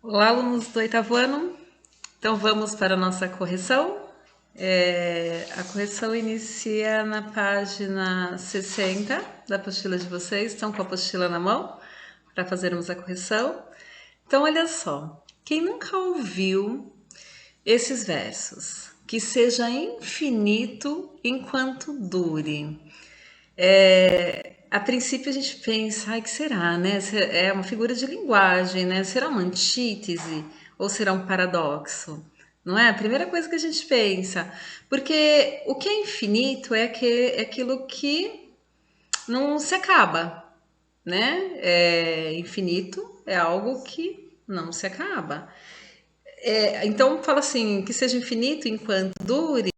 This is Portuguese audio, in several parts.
Olá, alunos do oitavo ano. Então vamos para a nossa correção. A correção inicia na página 60 da apostila de vocês. Estão com a apostila na mão para fazermos a correção. Então, olha só. Quem nunca ouviu esses versos? Que seja infinito enquanto dure. A princípio a gente pensa, ai, que será, né? É uma figura de linguagem, né? Será uma antítese ou será um paradoxo? Não é? A primeira coisa que a gente pensa. Porque o que é infinito é aquilo que não se acaba, né? Infinito é algo que não se acaba. Então fala assim, que seja infinito enquanto dure.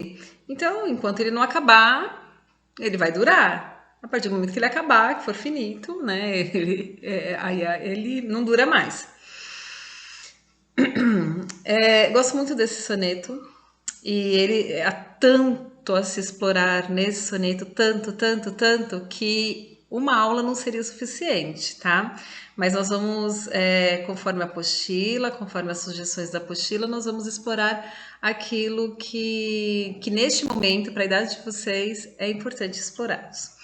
Então, enquanto ele não acabar, ele vai durar. A partir do momento que ele acabar, que for finito, né? Ele não dura mais. Gosto muito desse soneto. E ele há tanto a se explorar nesse soneto, tanto, que uma aula não seria o suficiente, tá? Mas nós vamos, conforme a apostila, conforme as sugestões da apostila, nós vamos explorar aquilo que neste momento, para a idade de vocês, é importante explorarmos.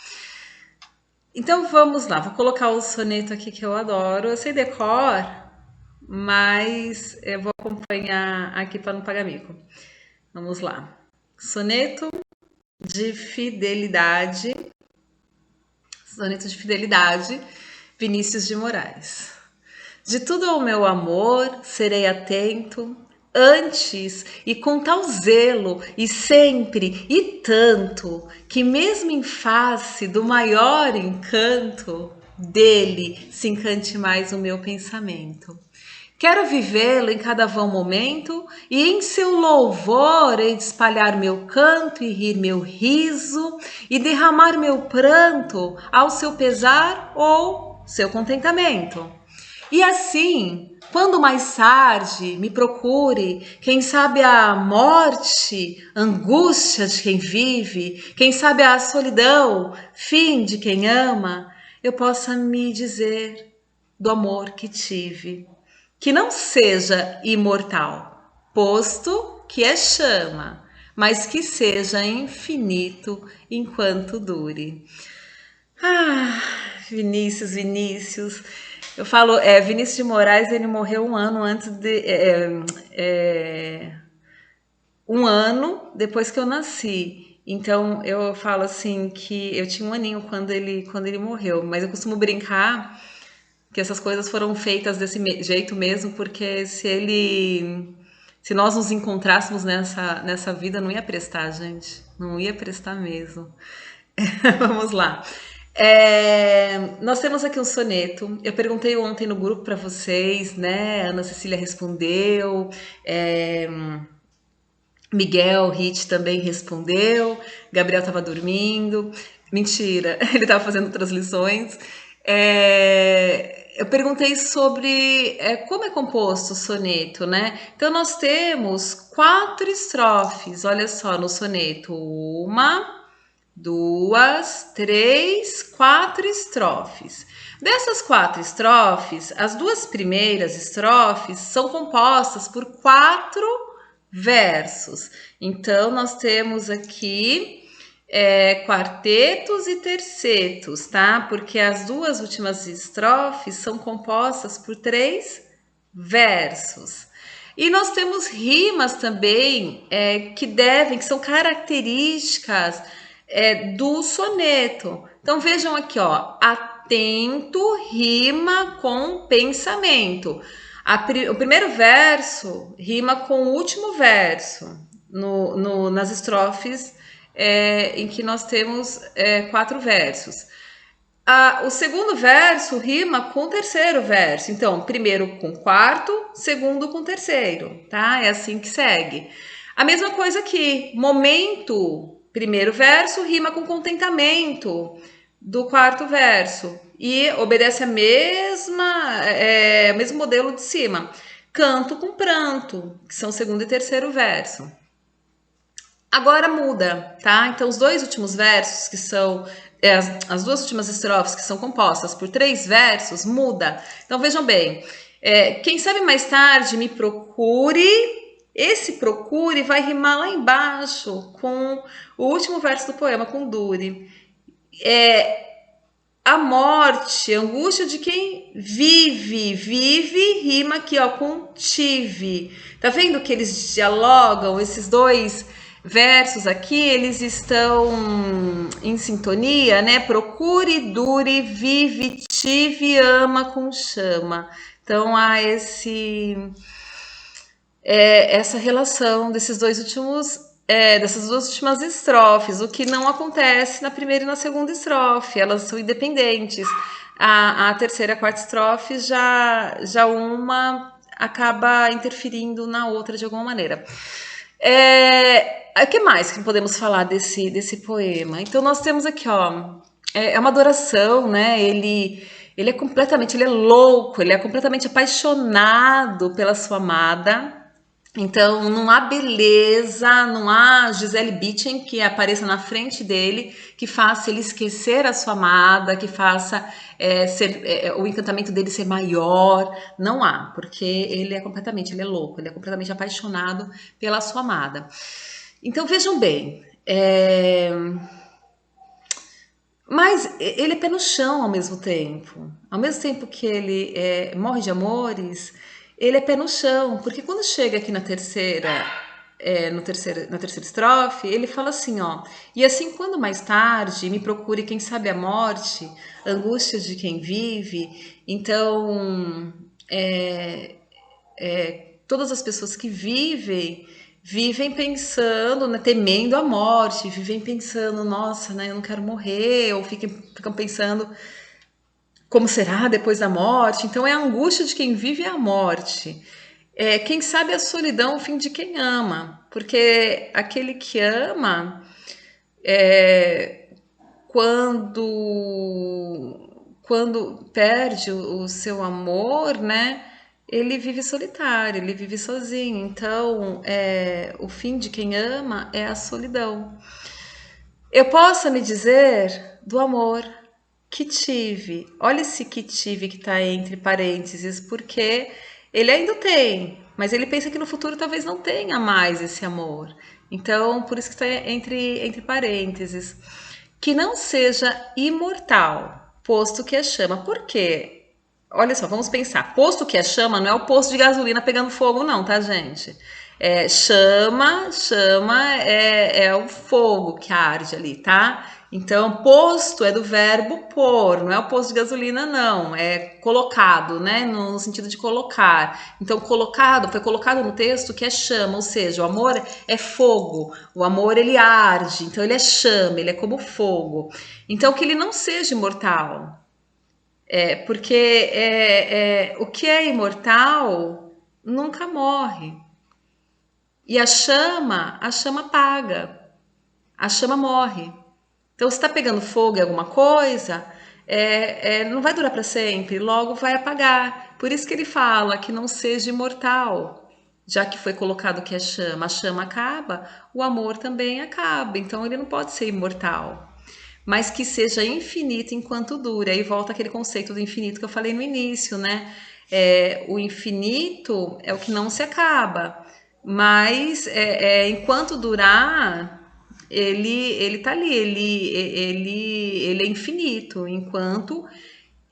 Então vamos lá, vou colocar o soneto aqui que eu adoro. Eu sei decor, mas eu vou acompanhar aqui para não pagar mico. Vamos lá. Soneto de fidelidade. Soneto de fidelidade, Vinícius de Moraes. De tudo ao meu amor serei atento, antes e com tal zelo, e sempre e tanto, que mesmo em face do maior encanto, dele se encante mais o meu pensamento. Quero vivê-lo em cada vão momento, e em seu louvor hei de espalhar meu canto e rir meu riso, e derramar meu pranto ao seu pesar ou seu contentamento. E assim, quando mais tarde me procure, quem sabe a morte, angústia de quem vive, quem sabe a solidão, fim de quem ama, eu possa me dizer do amor que tive. Que não seja imortal, posto que é chama, mas que seja infinito enquanto dure. Ah, Vinícius. Eu falo, Vinícius de Moraes, ele morreu um ano antes de. Um ano depois que eu nasci. Então eu falo assim que eu tinha um aninho quando ele morreu, mas eu costumo brincar que essas coisas foram feitas desse jeito mesmo, porque se nós nos encontrássemos nessa vida, não ia prestar, gente. Não ia prestar mesmo. Vamos lá. Nós temos aqui um soneto. Eu perguntei ontem no grupo para vocês, né? Ana Cecília respondeu. é, Miguel Hit também respondeu. Gabriel estava dormindo. Mentira, ele estava fazendo outras lições. Eu perguntei sobre como é composto o soneto, né? Então nós temos 4 estrofes, olha só, no soneto. Uma, duas, três, 4 estrofes. Dessas 4 estrofes, as 2 primeiras estrofes são compostas por 4 versos. Então, nós temos aqui quartetos e tercetos, tá? Porque as 2 últimas estrofes são compostas por 3 versos. E nós temos rimas também que são características do soneto. Então vejam aqui, ó, atento rima com pensamento. O primeiro verso rima com o último verso nas estrofes em que nós temos 4 versos. O segundo verso rima com o terceiro verso. Então, primeiro com o quarto, segundo com o terceiro, tá? É assim que segue. A mesma coisa aqui. Momento, primeiro verso, rima com contentamento do quarto verso. E obedece o mesmo modelo de cima. Canto com pranto, que são o segundo e terceiro verso. Agora muda, tá? Então, os 2 últimos versos, que são as 2 últimas estrofes, que são compostas por 3 versos, muda. Então, vejam bem, Quem sabe mais tarde me procure. Esse procure vai rimar lá embaixo com o último verso do poema, com dure. A morte, a angústia de quem vive. Vive rima aqui, ó, com tive. Tá vendo que eles dialogam, esses dois versos aqui, eles estão em sintonia, né? Procure, dure, vive, tive, ama com chama. Então há essa relação dessas duas últimas estrofes, o que não acontece na primeira e na segunda estrofe, elas são independentes. A terceira e a quarta estrofe já uma acaba interferindo na outra de alguma maneira. O que mais que podemos falar desse poema? Então nós temos aqui, ó, é uma adoração, né? Ele é completamente, ele é louco, ele é completamente apaixonado pela sua amada. Então, não há beleza, não há Gisele Bündchen que apareça na frente dele, que faça ele esquecer a sua amada, que faça o encantamento dele ser maior. Não há, porque ele é louco, ele é completamente apaixonado pela sua amada. Então, vejam bem, mas ele é pé no chão ao mesmo tempo. Ao mesmo tempo que ele morre de amores, ele é pé no chão. Porque quando chega aqui na terceira estrofe, ele fala assim, ó. E assim, quando mais tarde me procure quem sabe a morte, angústia de quem vive. Então, todas as pessoas que vivem pensando, né, temendo a morte, vivem pensando, nossa, né, eu não quero morrer, ou ficam pensando como será depois da morte. Então é a angústia de quem vive a morte. Quem sabe a solidão, o fim de quem ama, porque aquele que ama, quando perde o seu amor, né? Ele vive solitário, ele vive sozinho. Então, o fim de quem ama é a solidão. Eu posso me dizer do amor que tive. Olha esse que tive que está entre parênteses, porque ele ainda tem, mas ele pensa que no futuro talvez não tenha mais esse amor. Então, por isso que está entre parênteses. Que não seja imortal, posto que é chama. Por quê? Olha só, vamos pensar. Posto que é chama não é o posto de gasolina pegando fogo, não, tá, gente? Chama é o fogo que arde ali, tá? Então, posto é do verbo pôr, não é o posto de gasolina, não. É colocado, né? No sentido de colocar. Então, foi colocado no texto que é chama, ou seja, o amor é fogo. O amor, ele arde. Então, ele é chama, ele é como fogo. Então, que ele não seja imortal. Porque o que é imortal nunca morre. E a chama apaga, a chama morre. Então, se está pegando fogo em alguma coisa, não vai durar para sempre, logo vai apagar. Por isso que ele fala que não seja imortal, já que foi colocado que a chama acaba, o amor também acaba. Então, ele não pode ser imortal, mas que seja infinito enquanto dura. Aí volta aquele conceito do infinito que eu falei no início, né? O infinito é o que não se acaba, mas enquanto durar, ele tá ali, ele é infinito, enquanto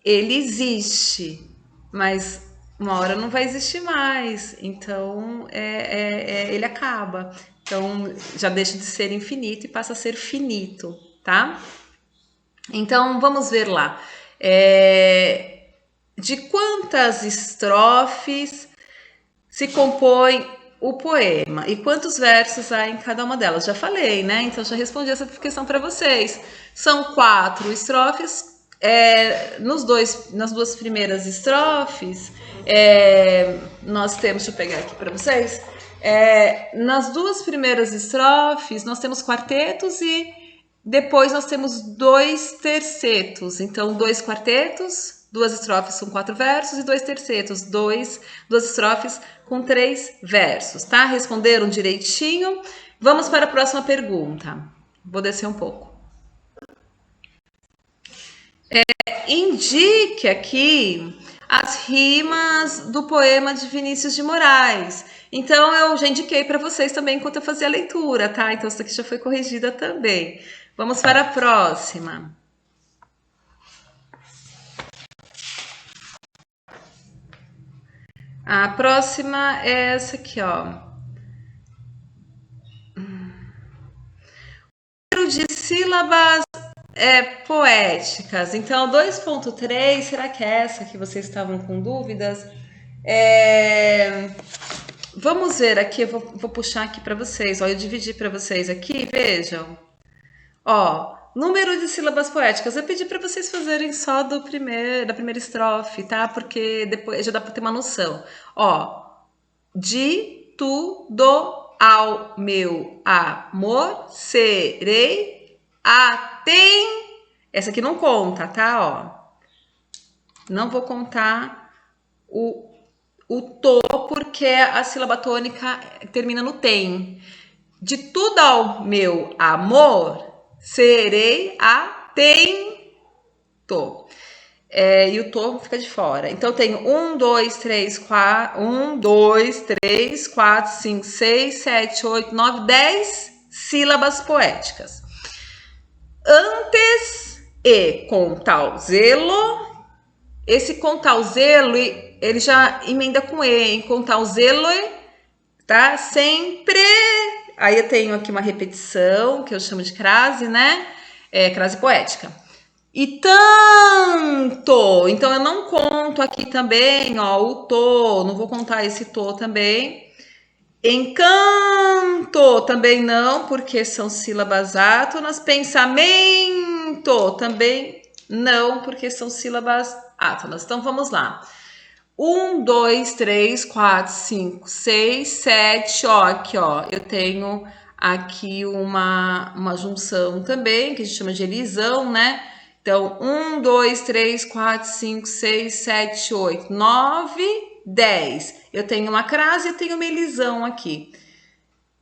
ele existe, mas uma hora não vai existir mais, então ele acaba. Então já deixa de ser infinito e passa a ser finito, tá? Então vamos ver lá. De quantas estrofes se compõe o poema e quantos versos há em cada uma delas? Já falei, né? Então já respondi essa questão para vocês. São 4 estrofes. Nas duas primeiras estrofes, nós temos, deixa eu pegar aqui para vocês. Nas duas primeiras estrofes, nós temos quartetos e depois nós temos 2 tercetos. Então, 2 quartetos, 2 estrofes com 4 versos e 2 tercetos, 2 estrofes com 3 versos, tá? Responderam direitinho? Vamos para a próxima pergunta. Vou descer um pouco. Indique aqui as rimas do poema de Vinícius de Moraes. Então, eu já indiquei para vocês também enquanto eu fazia a leitura, tá? Então, isso aqui já foi corrigida também. Vamos para a próxima. A próxima é essa aqui, ó. Número de sílabas poéticas. Então, 2.3, será que é essa que vocês estavam com dúvidas? Vamos ver aqui, eu vou puxar aqui para vocês. Ó, eu dividi para vocês aqui, vejam. Ó, número de sílabas poéticas. Eu pedi para vocês fazerem só da primeira estrofe, tá? Porque depois já dá para ter uma noção. Ó, de tudo ao meu amor serei essa aqui não conta, tá? Ó, não vou contar o to porque a sílaba tônica termina no tem. De tudo ao meu amor serei atento. E o to fica de fora. Então, eu tenho 1, 2, 3, 4, 1, 2, 3, 4, 5, 6, 7, 8, 9, 10 sílabas poéticas. Antes e com tal zelo, esse com tal zelo, ele já emenda com e, em com tal zelo, tá? Sempre. Aí eu tenho aqui uma repetição, que eu chamo de crase, né? Crase poética. E tanto, então eu não conto aqui também, ó, o to, não vou contar esse to também. Encanto, também não, porque são sílabas átonas. Pensamento, também não, porque são sílabas átonas. Então vamos lá. 1, 2, 3, 4, 5, 6, 7, ó, aqui, ó, eu tenho aqui uma junção também, que a gente chama de elisão, né? Então, 1, 2, 3, 4, 5, 6, 7, 8, 9, 10. Eu tenho uma crase e eu tenho uma elisão aqui.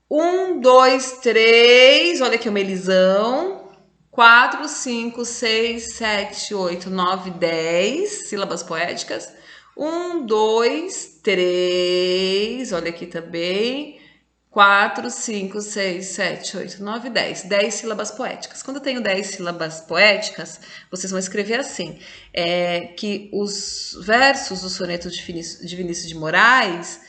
1, 2, 3, olha aqui uma elisão. 4, 5, 6, 7, 8, 9, 10 sílabas poéticas. 1, 2, 3, olha aqui também. 4, 5, 6, 7, 8, 9, 10. 10 sílabas poéticas. Quando eu tenho 10 sílabas poéticas, vocês vão escrever assim: que os versos do soneto de Vinícius de Moraes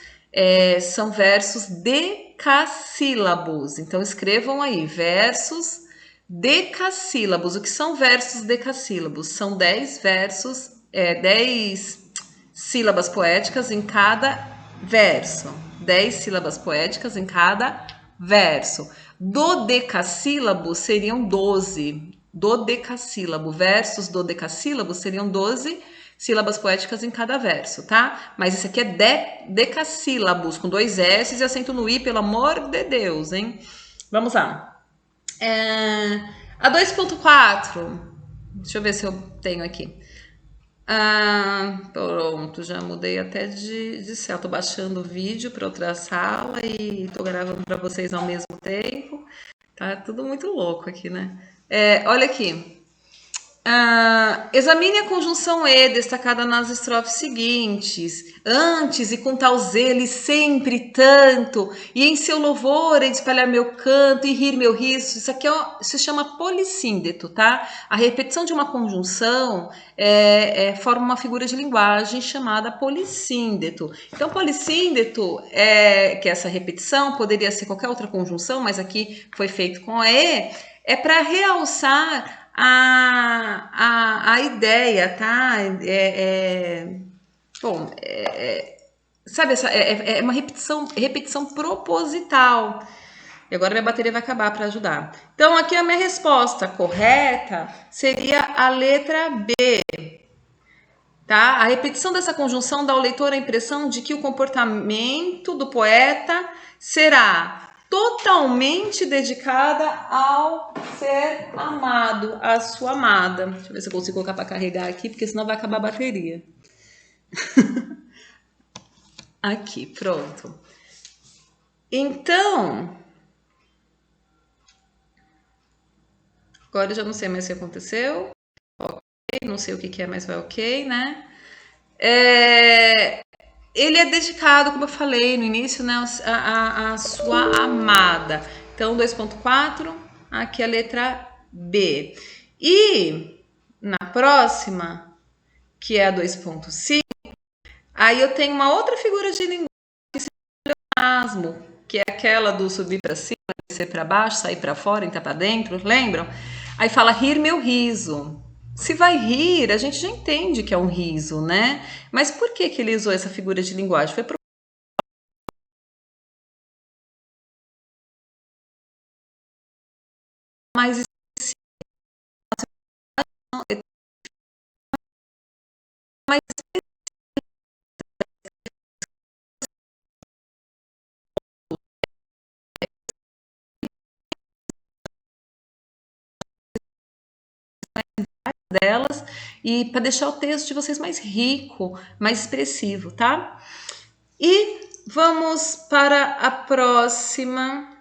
são versos decassílabos. Então, escrevam aí: versos decassílabos. O que são versos decassílabos? São 10 versos, 10 sílabas poéticas em cada verso. 10 sílabas poéticas em cada verso. Dodecassílabo seriam 12. Dodecassílabo. Versos dodecassílabos seriam 12 sílabas poéticas em cada verso, tá? Mas esse aqui é decassílabos, com 2 S e acento no I, pelo amor de Deus, hein? Vamos lá. A 2.4. Deixa eu ver se eu tenho aqui. Pronto, já mudei até de céu. Tô baixando o vídeo para outra sala e tô gravando para vocês ao mesmo tempo. Tá tudo muito louco aqui, né? Olha aqui. Examine a conjunção E destacada nas estrofes seguintes. Antes e com tal zelo e sempre tanto, e em seu louvor hei de espalhar meu canto e rir meu riso. Isso aqui se chama polissíndeto, tá? A repetição de uma conjunção forma uma figura de linguagem chamada polissíndeto. Então, polissíndeto, que é essa repetição, poderia ser qualquer outra conjunção, mas aqui foi feito com a E, é para realçar a ideia, tá? Bom, sabe, é uma repetição proposital. E agora minha bateria vai acabar para ajudar. Então, aqui a minha resposta correta seria a letra B. Tá? A repetição dessa conjunção dá ao leitor a impressão de que o comportamento do poeta será totalmente dedicada ao ser amado, à sua amada. Deixa eu ver se eu consigo colocar para carregar aqui, porque senão vai acabar a bateria. Aqui, pronto. Então, agora eu já não sei mais o que aconteceu. Ok, não sei o que é, mas vai ok, né? Ele é dedicado, como eu falei no início, né, a sua amada. Então, 2.4, aqui a letra B. E na próxima, que é a 2.5, aí eu tenho uma outra figura de linguagem, que é aquela do subir para cima, descer para baixo, sair para fora, entrar para dentro, lembram? Aí fala rir meu riso. Se vai rir, a gente já entende que é um riso, né? Mas por que que ele usou essa figura de linguagem? Foi mais mais delas e para deixar o texto de vocês mais rico, mais expressivo, tá? E vamos para a próxima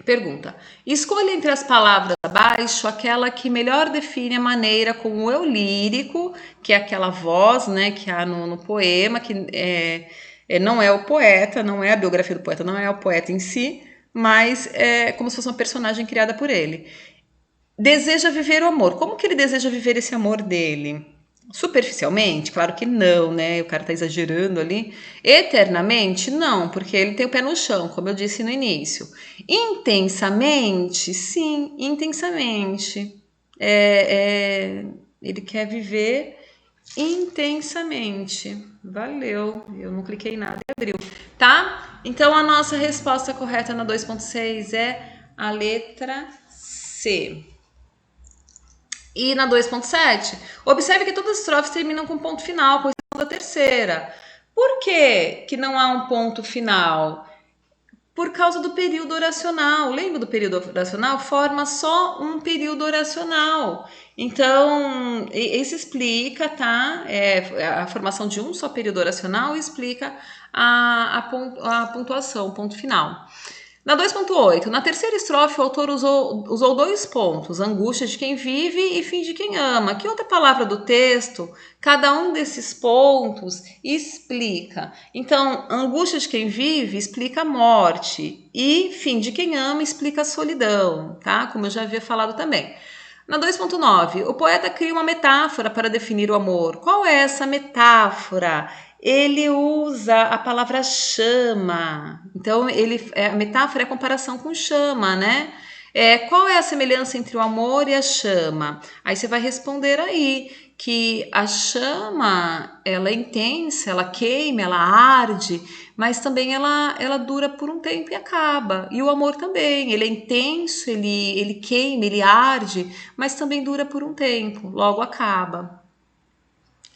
pergunta. Escolha entre as palavras abaixo aquela que melhor define a maneira como o eu lírico, que é aquela voz, né, que há no poema, que não é o poeta, não é a biografia do poeta, não é o poeta em si, mas é como se fosse uma personagem criada por ele. Deseja viver o amor. Como que ele deseja viver esse amor dele? Superficialmente? Claro que não, né? O cara tá exagerando ali. Eternamente? Não, porque ele tem o pé no chão, como eu disse no início. Intensamente? Sim, intensamente. Ele quer viver intensamente. Valeu. Eu não cliquei em nada e abriu. Tá? Então a nossa resposta correta na 2.6 é a letra C. E na 2.7, observe que todas as estrofes terminam com ponto final, com exceção da terceira. Por que que não há um ponto final? Por causa do período oracional. Lembra do período oracional? Forma só um período oracional. Então, isso explica, tá? A formação de um só período oracional explica a pontuação, o ponto final. Na 2.8, na terceira estrofe, o autor usou dois pontos, angústia de quem vive e fim de quem ama. Que outra palavra do texto, cada um desses pontos explica. Então, angústia de quem vive explica a morte e fim de quem ama explica a solidão, tá? Como eu já havia falado também. Na 2.9, o poeta cria uma metáfora para definir o amor. Qual é essa metáfora? Ele usa a palavra chama. Então, a metáfora é a comparação com chama, né? Qual é a semelhança entre o amor e a chama? Aí você vai responder aí que a chama, ela é intensa, ela queima, ela arde, mas também ela dura por um tempo e acaba. E o amor também, ele é intenso, ele queima, ele arde, mas também dura por um tempo, logo acaba.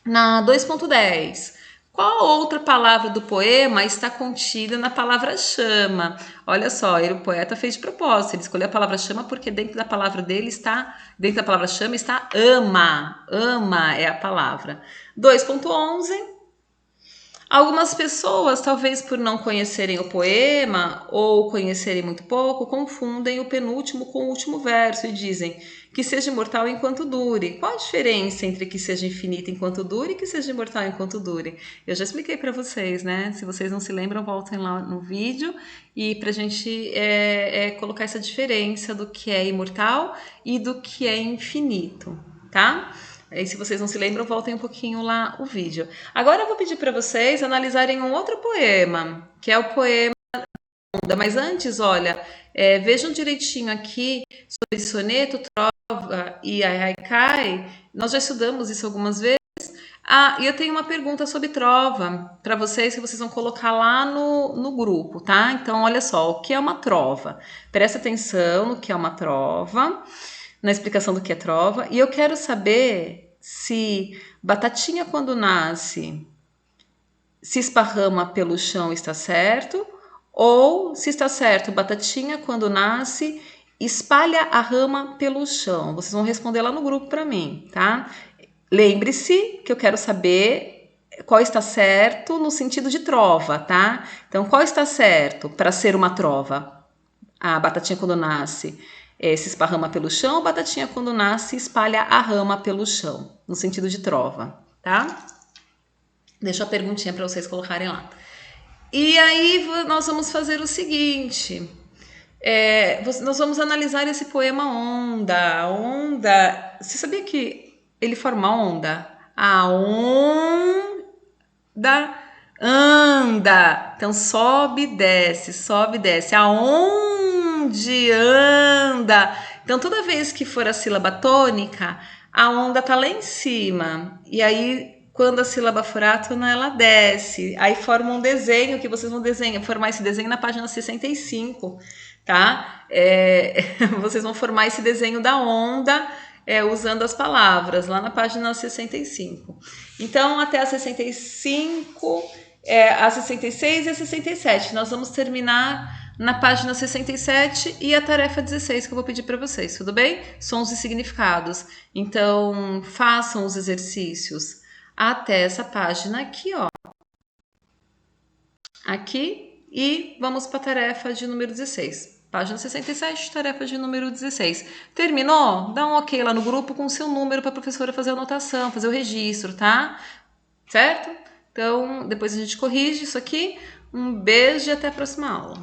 Na 2.10, qual outra palavra do poema está contida na palavra chama? Olha só, o poeta fez de propósito, ele escolheu a palavra chama porque dentro da palavra dele está, dentro da palavra chama está ama, ama é a palavra. 2.11, algumas pessoas, talvez por não conhecerem o poema ou conhecerem muito pouco, confundem o penúltimo com o último verso e dizem que seja imortal enquanto dure. Qual a diferença entre que seja infinito enquanto dure e que seja imortal enquanto dure? Eu já expliquei para vocês, né? Se vocês não se lembram, voltem lá no vídeo e para a gente colocar essa diferença do que é imortal e do que é infinito, tá? Aí, se vocês não se lembram, voltem um pouquinho lá o vídeo. Agora eu vou pedir para vocês analisarem um outro poema, que é o poema Onda. Mas antes, olha, vejam direitinho aqui sobre soneto, trova e haikai. Nós já estudamos isso algumas vezes. Ah, e eu tenho uma pergunta sobre trova para vocês que vocês vão colocar lá no grupo, tá? Então, olha só, o que é uma trova? Presta atenção no que é uma trova, na explicação do que é trova. E eu quero saber se batatinha quando nasce se esparrama pelo chão está certo, ou se está certo, batatinha quando nasce espalha a rama pelo chão. Vocês vão responder lá no grupo para mim, tá? Lembre-se que eu quero saber qual está certo no sentido de trova, tá? Então, qual está certo para ser uma trova? A batatinha quando nasce se esparrama pelo chão, batatinha quando nasce espalha a rama pelo chão, no sentido de trova. tá? Deixa a perguntinha para vocês colocarem lá. E aí nós vamos fazer o seguinte, nós vamos analisar esse poema Onda. Onda, você sabia que ele forma onda? A onda anda. Então sobe e desce, sobe e desce. Aonde anda? Então toda vez que for a sílaba tônica, a onda tá lá em cima. E aí quando a sílaba for átona, ela desce. Aí forma um desenho que vocês vão formar esse desenho na página 65, tá? Vocês vão formar esse desenho da onda usando as palavras lá na página 65. Então, até a 65, a 66 e a 67. Nós vamos terminar na página 67 e a tarefa 16 que eu vou pedir para vocês, tudo bem? Sons e significados. Então, façam os exercícios até essa página aqui, ó. Aqui, e vamos para a tarefa de número 16. Página 67, tarefa de número 16. Terminou? Dá um ok lá no grupo com o seu número para a professora fazer a anotação, fazer o registro, tá? Certo? Então, depois a gente corrige isso aqui. Um beijo e até a próxima aula.